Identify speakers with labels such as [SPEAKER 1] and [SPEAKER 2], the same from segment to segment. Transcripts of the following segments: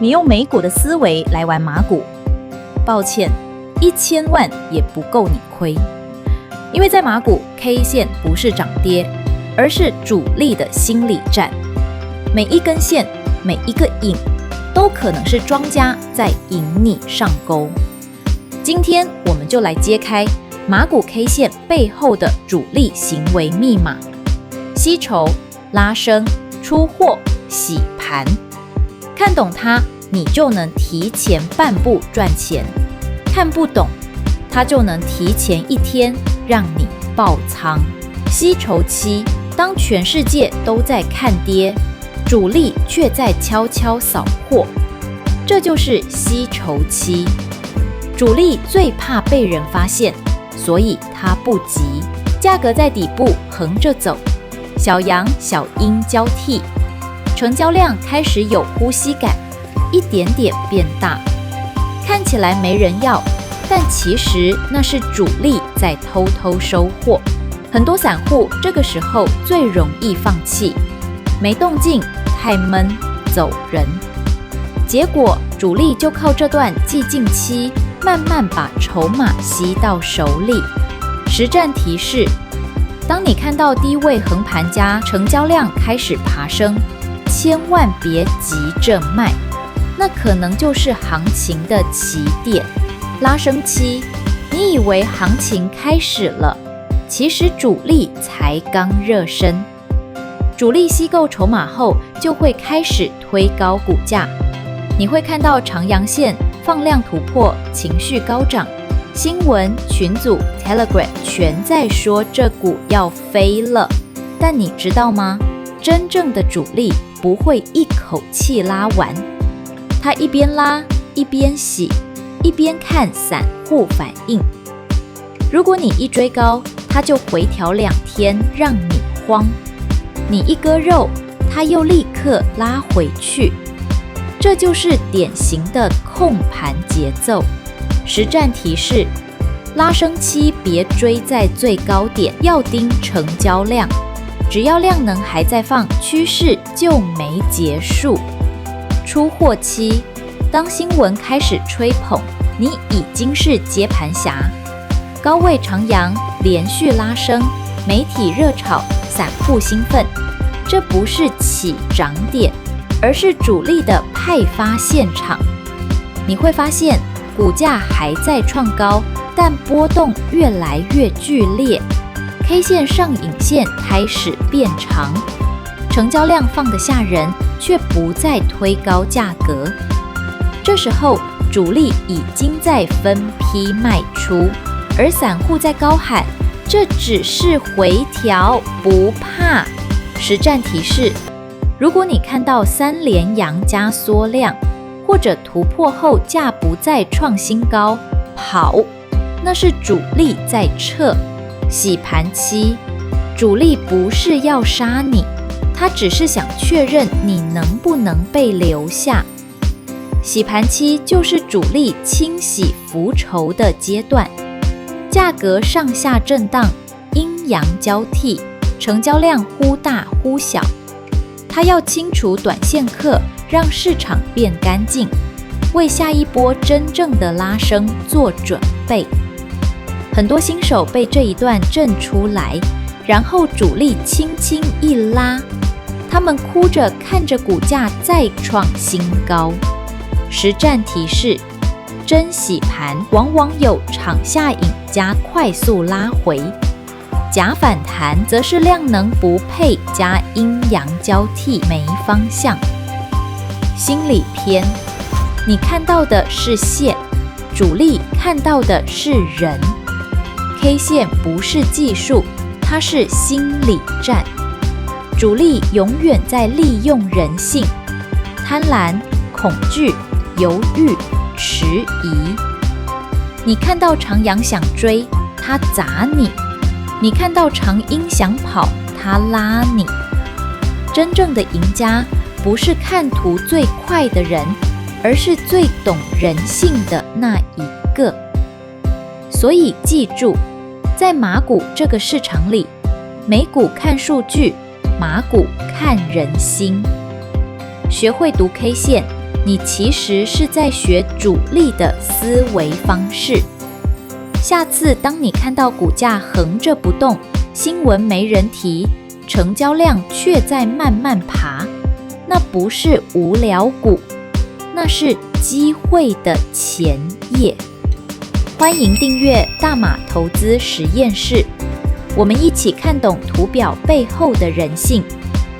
[SPEAKER 1] 你用美股的思维来玩马股，抱歉，1000万也不够你亏。因为在马股 K 线不是涨跌，而是主力的心理战。每一根线，每一个影，都可能是庄家在引你上钩。今天我们就来揭开马股 K 线背后的主力行为密码：吸筹、拉升、出货、洗盘。看懂它，你就能提前半步赚钱；看不懂，它就能提前1天让你爆仓。吸筹期，当全世界都在看跌，主力却在悄悄扫货，这就是吸筹期。主力最怕被人发现，所以他不急，价格在底部横着走，小阳小阴交替，成交量开始有呼吸感，一点点变大，看起来没人要，但其实那是主力在偷偷收货。很多散户这个时候最容易放弃，没动静，太闷，走人。结果主力就靠这段寂静期，慢慢把筹码吸到手里。实战提示：当你看到低位横盘加成交量开始爬升，千万别急着卖，那可能就是行情的起点。拉升期，你以为行情开始了，其实主力才刚热身。主力吸够筹码后，就会开始推高股价。你会看到长阳线放量突破，情绪高涨，新闻群组 Telegram 全在说这股要飞了。但你知道吗？真正的主力不会一口气拉完，他一边拉一边洗，一边看散户反应。如果你一追高，他就回调2天让你慌，你一割肉，他又立刻拉回去。这就是典型的控盘节奏。实战提示：拉升期别追在最高点，要盯成交量，只要量能还在放，趋势就没结束。出货期，当新闻开始吹捧，你已经是接盘侠。高位长阳，连续拉升，媒体热炒，散户兴奋，这不是起涨点，而是主力的派发现场。你会发现股价还在创高，但波动越来越剧烈， K 线上影线开始变长，成交量放得吓人，却不再推高价格。这时候主力已经在分批卖出，而散户在高喊这只是回调，不怕。实战提示：如果你看到3连阳加缩量，或者突破后价不再创新高，跑，那是主力在撤。洗盘期，主力不是要杀你，他只是想确认你能不能被留下。洗盘期就是主力清洗浮筹的阶段，价格上下震荡，阴阳交替，成交量忽大忽小，他要清除短线客，让市场变干净，为下一波真正的拉升做准备。很多新手被这一段震出来，然后主力轻轻一拉，他们哭着看着股价再创新高。实战提示：真洗盘往往有场下影加快速拉回，假反弹则是量能不配加阴阳交替没方向。心理篇：你看到的是线，主力看到的是人。K 线不是技术，它是心理战。主力永远在利用人性，贪婪、恐惧、犹豫、迟疑。你看到长阳想追，他砸你；你看到长阴想跑，他拉你。真正的赢家不是看图最快的人，而是最懂人性的那一个。所以记住，在马股这个市场里，美股看数据，马股看人心。学会读 K 线，你其实是在学主力的思维方式。下次当你看到股价横着不动，新闻没人提，成交量却在慢慢爬，那不是无聊股，那是机会的前夜。欢迎订阅大马投资实验室，我们一起看懂图表背后的人性，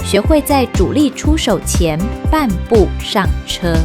[SPEAKER 1] 学会在主力出手前半步上车。